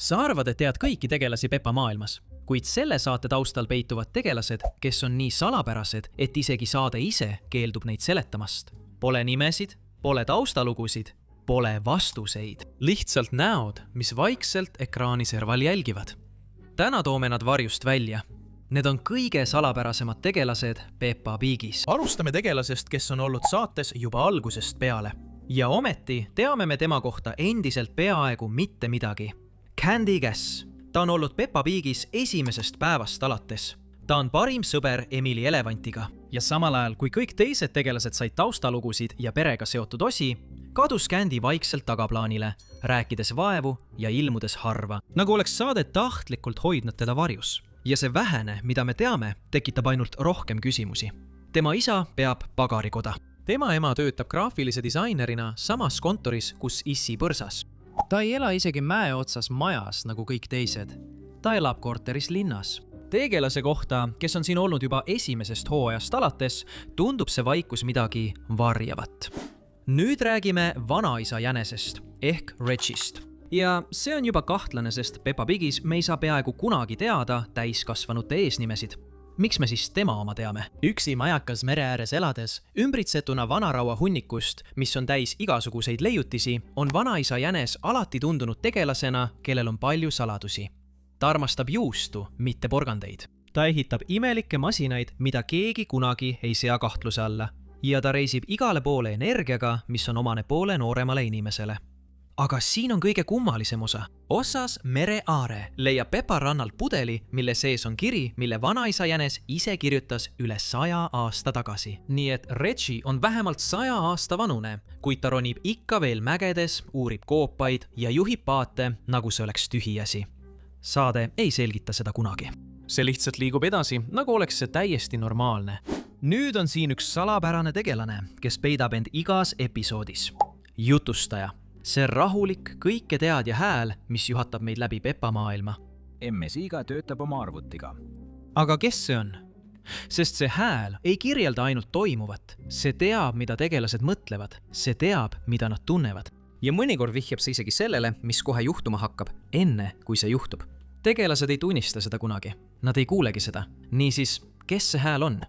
Sa arvad, et tead kõiki tegelasi Pepa maailmas, kuid selle saate taustal peituvad tegelased, kes on nii salapärased, et isegi saade ise keeldub neid seletamast. Pole nimesid, pole taustalugusid, pole vastuseid. Lihtsalt näod, mis vaikselt ekraani serval jälgivad. Täna toome nad varjust välja. Need on kõige salapärasemad tegelased Peppa Pigis. Alustame tegelasest, kes on olnud saates juba algusest peale. Ja ometi teame me tema kohta endiselt peaaegu mitte midagi. Candy Cass. Ta on olnud Peppa Pigis esimesest päevast alates. Ta on parim sõber Emily Elevantiga. Ja samal ajal, kui kõik teised tegelased said taustalugusid ja perega seotud osi, kadus Candy vaikselt tagaplaanile, rääkides vaevu ja ilmudes harva. Nagu oleks saade tahtlikult hoidnud teda varjus. Ja see vähene, mida me teame, tekitab ainult rohkem küsimusi. Tema isa peab pagarikoda. Tema ema töötab graafilise disainerina samas kontoris, kus issi põrsas. Ta ei ela isegi mäe otsas majas nagu kõik teised. Ta elab korteris linnas. Tegelase kohta, kes on siin olnud juba esimesest hooajast alates, tundub see vaikus midagi varjavat. Nüüd räägime vanaisa jänesest ehk Reggist. Ja see on juba kahtlane, sest Peppa Pigis me ei saa peaaegu kunagi teada täiskasvanute eesnimesid. Miks me siis tema oma teame? Üksi majakas mere ääres elades, ümbritsetuna vanaraua hunnikust, mis on täis igasuguseid leiutisi, on vanaisa jänes alati tundunud tegelasena, kellel on palju saladusi. Ta armastab juustu, mitte porgandeid. Ta ehitab imelikke masinaid, mida keegi kunagi ei sea kahtluse alla. Ja ta reisib igale poole energiaga, mis on omane poole nooremale inimesele. Aga siin on kõige kummalisem osa. Osas mere aare leiab Peppa rannalt pudeli, mille sees on kiri, mille vanaisa jänes ise kirjutas üle 100 aasta tagasi. Nii et Reggie on vähemalt 100 aasta vanune, kuid ta ronib ikka veel mägedes, uurib koopaid ja juhib paate, nagu see oleks tühiasi. Saade ei selgita seda kunagi. See lihtsalt liigub edasi, nagu oleks see täiesti normaalne. Nüüd on siin üks salapärane tegelane, kes peidab end igas episoodis. Jutustaja. See rahulik, kõike teadja hääl, mis juhatab meid läbi Peppa maailma. MS-iga töötab oma arvutiga. Aga kes see on? Sest see hääl ei kirjelda ainult toimuvat. See teab, mida tegelased mõtlevad. See teab, mida nad tunnevad. Ja mõnikord vihjab see isegi sellele, mis kohe juhtuma hakkab, enne kui see juhtub. Tegelased ei tunnista seda kunagi. Nad ei kuulegi seda. Niisiis, kes see hääl on?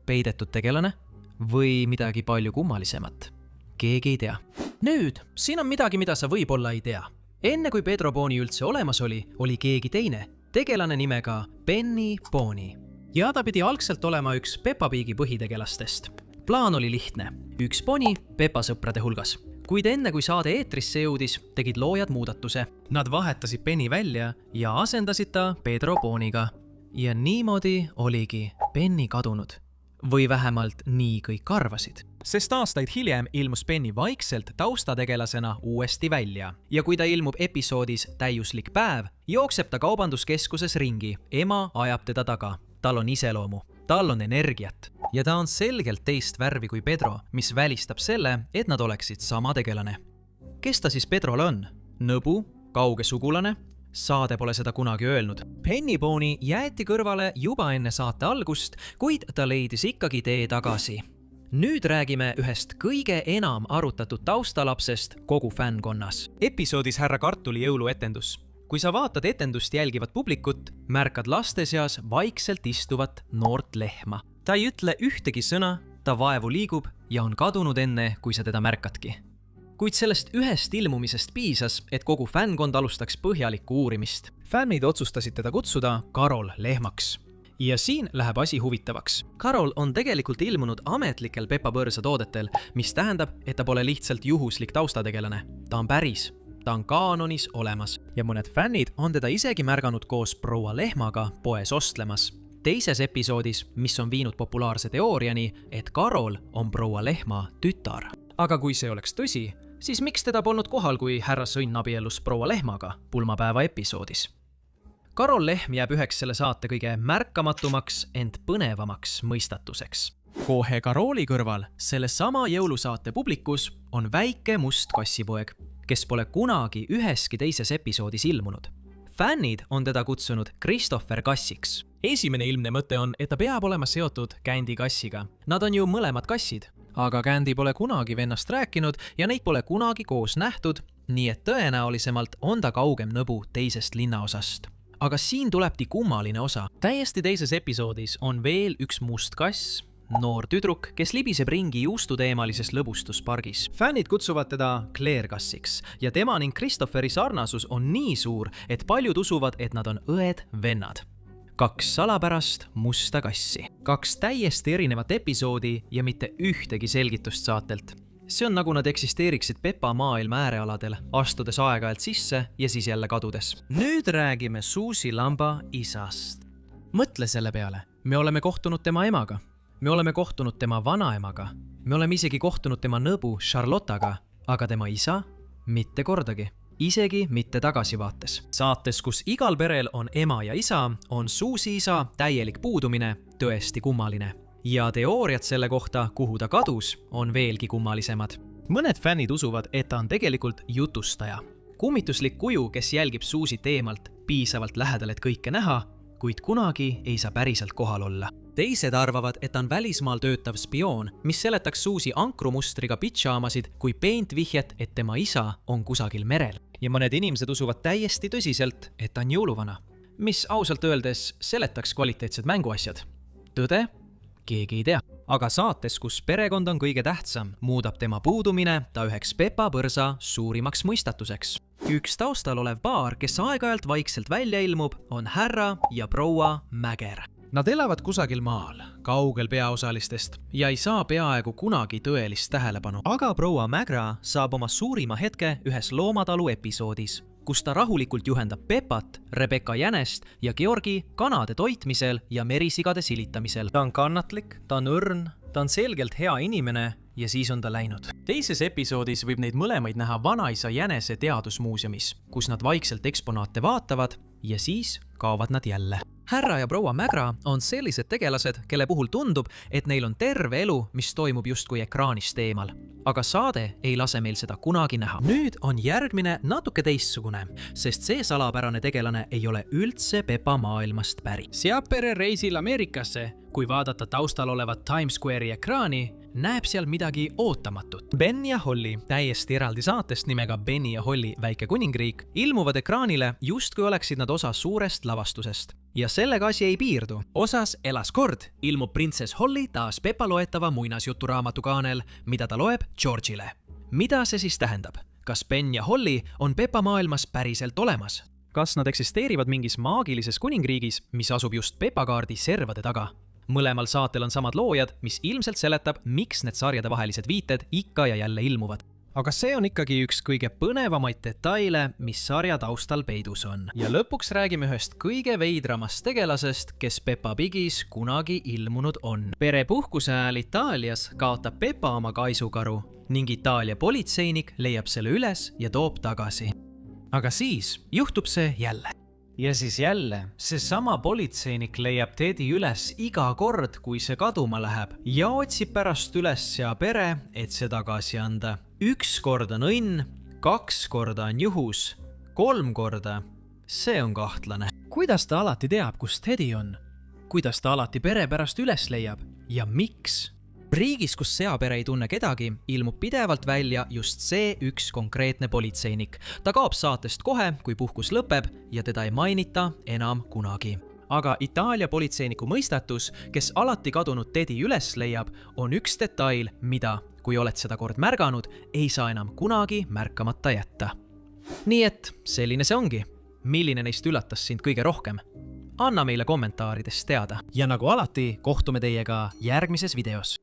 Peidetud tegelane? Või midagi palju kummalisemat? Keegi ei tea. Nüüd, siin on midagi, mida sa võib-olla ei tea. Enne kui Pedro Pony üldse olemas oli keegi teine, tegelane nimega Penny Pony. Ja ta pidi algselt olema üks Peppa Pigi põhitegelastest. Plaan oli lihtne. Üks poni Peppa sõprade hulgas. Kuid enne kui saade eetrisse jõudis, tegid loojad muudatuse. Nad vahetasid Penny välja ja asendasid ta Pedro Ponyga. Ja niimoodi oligi Penny kadunud. Või vähemalt nii kõik arvasid. Sest aastaid hiljem ilmus Penny vaikselt taustategelasena uuesti välja. Ja kui ta ilmub episoodis Täiuslik päev, jookseb ta kaubanduskeskuses ringi. Ema ajab teda taga. Tal on iseloomu. Tal on energiat. Ja ta on selgelt teist värvi kui Pedro, mis välistab selle, et nad oleksid sama tegelane. Kes ta siis Pedrole on? Nõbu? Kauge sugulane? Saade pole seda kunagi öelnud. Penny Pony jäeti kõrvale juba enne saate algust, kuid ta leidis ikkagi tee tagasi. Nüüd räägime ühest kõige enam arutatud taustalapsest kogu fännkonnas. Episoodis Härra Kartuli jõuluetendus. Kui sa vaatad etendust jälgivat publikut, märkad laste seas vaikselt istuvat noort lehma. Ta ei ütle ühtegi sõna, ta vaevu liigub ja on kadunud enne, kui sa teda märkadki. Kuid sellest ühest ilmumisest piisas, et kogu fännkond alustaks põhjalikku uurimist. Fännid otsustasid teda kutsuda Carol lehmaks. Ja siin läheb asi huvitavaks. Carol on tegelikult ilmunud ametlikel Peppa Põrsa toodetel, mis tähendab, et ta pole lihtsalt juhuslik taustategelane. Ta on päris. Ta on kaanonis olemas. Ja mõned fännid on teda isegi märganud koos proua lehmaga poes ostlemas. Teises episoodis, mis on viinud populaarse teooriani, et Carol on proua lehma tütar. Aga kui see oleks tõsi, siis miks teda polnud kohal, kui härra Sõnn abiellus proua lehmaga pulmapäeva episoodis? Carol Lehm jääb üheks selle saate kõige märkamatumaks, ent põnevamaks mõistatuseks. Kohe Caroli kõrval selle sama jõulusaate publikus on väike must kassipoeg, kes pole kunagi üheski teises episoodis ilmunud. fännid on teda kutsunud Christopher Kassiks. Esimene ilmne mõte on, et ta peab olema seotud Candy kassiga. Nad on ju mõlemad kassid. Aga Candy pole kunagi vennast rääkinud ja neid pole kunagi koos nähtud, nii et tõenäolisemalt on ta kaugem nõbu teisest linnaosast. Aga siin tulebki kummaline osa. Täiesti teises episoodis on veel üks must kass, noor tüdruk, kes libiseb ringi juustuteemalises lõbustuspargis. Fännid kutsuvad teda Claire Kassiks ja tema ning Christopheri sarnasus on nii suur, et paljud usuvad, et nad on õed-vennad. 2 salapärast musta kassi. 2 täiesti erinevat episoodi ja mitte ühtegi selgitust saatelt. See on nagu nad eksisteeriksid Peppa maailma äärealadel, astudes aeg-ajalt sisse ja siis jälle kadudes. Nüüd räägime Susie lamba isast. Mõtle selle peale. Me oleme kohtunud tema emaga. Me oleme kohtunud tema vanaemaga. Me oleme isegi kohtunud tema nõbu Charlottaga, aga tema isa mitte kordagi. Isegi mitte tagasivaates. Saates, kus igal perel on ema ja isa, on Susie isa täielik puudumine tõesti kummaline. Ja teooriad selle kohta, kuhu ta kadus, on veelgi kummalisemad. Mõned fännid usuvad, et ta on tegelikult jutustaja. Kummituslik kuju, kes jälgib Susiet eemalt piisavalt lähedal, et kõike näha, kuid kunagi ei saa päriselt kohal olla. Teised arvavad, et ta on välismaal töötav spioon, mis seletaks Susie ankrumustriga pitšaamasid kui peent vihjet, et tema isa on kusagil merel. Ja mõned inimesed usuvad täiesti tõsiselt, et ta on jõuluvana, mis ausalt öeldes seletaks kvaliteetsed mänguasjad. Tõde? Keegi ei tea. Aga saates, kus perekond on kõige tähtsam, muudab tema puudumine ta üheks Peppa põrsa suurimaks mõistatuseks. Üks taustal olev paar, kes aeg-ajalt vaikselt välja ilmub, on härra ja proua Mäger. Nad elavad kusagil maal, kaugel peaosalistest ja ei saa peaaegu kunagi tõelist tähelepanu. Aga proua Mägra saab oma suurima hetke ühes loomatalu episoodis, kus ta rahulikult juhendab Peppat, Rebecca Jänest ja Georgi kanade toitmisel ja merisigade silitamisel. Ta on kannatlik, ta on õrn, ta on selgelt hea inimene ja siis on ta läinud. Teises episoodis võib neid mõlemaid näha vanaisa Jänese teadusmuuseumis, kus nad vaikselt eksponaate vaatavad ja siis kaovad nad jälle. Härra ja proua Mägra on sellised tegelased, kelle puhul tundub, et neil on terve elu, mis toimub justkui ekraanist eemal. Aga saade ei lase meil seda kunagi näha. Nüüd on järgmine natuke teistsugune, sest see salapärane tegelane ei ole üldse Peppa maailmast pärit. Seab pere reisil Ameerikasse, kui vaadata taustal olevat Times Square'i ekraani, näeb seal midagi ootamatut. Ben ja Holly, täiesti eraldi saatest nimega Benny ja Holly väike kuningriik, ilmuvad ekraanile justkui oleksid nad osa suurest lavastusest. Ja sellega asi ei piirdu. Osas Elas kord ilmub printsess Holly taas Peppa loetava muinasjuturaamatu kaanel, mida ta loeb George'ile. Mida see siis tähendab? Kas Ben ja Holly on Peppa maailmas päriselt olemas? Kas nad eksisteerivad mingis maagilises kuningriigis, mis asub just Peppa kaardi servade taga? Mõlemal saatel on samad loojad, mis ilmselt seletab, miks need sarjade vahelised viited ikka ja jälle ilmuvad. Aga see on ikkagi üks kõige põnevamaid detaile, mis sarja taustal peidus on. Ja lõpuks räägime ühest kõige veidramast tegelasest, kes Peppa Pigis kunagi ilmunud on. Perepuhkuse ajal Itaalias kaotab Peppa oma kaisukaru ning Itaalia politseinik leiab selle üles ja toob tagasi. Aga siis juhtub see jälle. Ja siis jälle, seesama politseinik leiab Teddy üles iga kord, kui see kaduma läheb ja otsib pärast üles sea pere, et see tagasi anda. 1 kord on õnn, 2 korda on juhus, 3 korda. See on kahtlane. Kuidas ta alati teab, kus Teddy on? Kuidas ta alati pere pärast üles leiab? Ja miks? Riigis, kus seapere ei tunne kedagi, ilmub pidevalt välja just see üks konkreetne politseinik. Ta kaob saatest kohe, kui puhkus lõpeb ja teda ei mainita enam kunagi. Aga Itaalia politseiniku mõistatus, kes alati kadunud Teddy üles leiab, on üks detail, mida, kui oled seda kord märganud, ei saa enam kunagi märkamata jätta. Nii et selline see ongi. Milline neist üllatas sind kõige rohkem? Anna meile kommentaaridest teada. Ja nagu alati, kohtume teiega järgmises videos.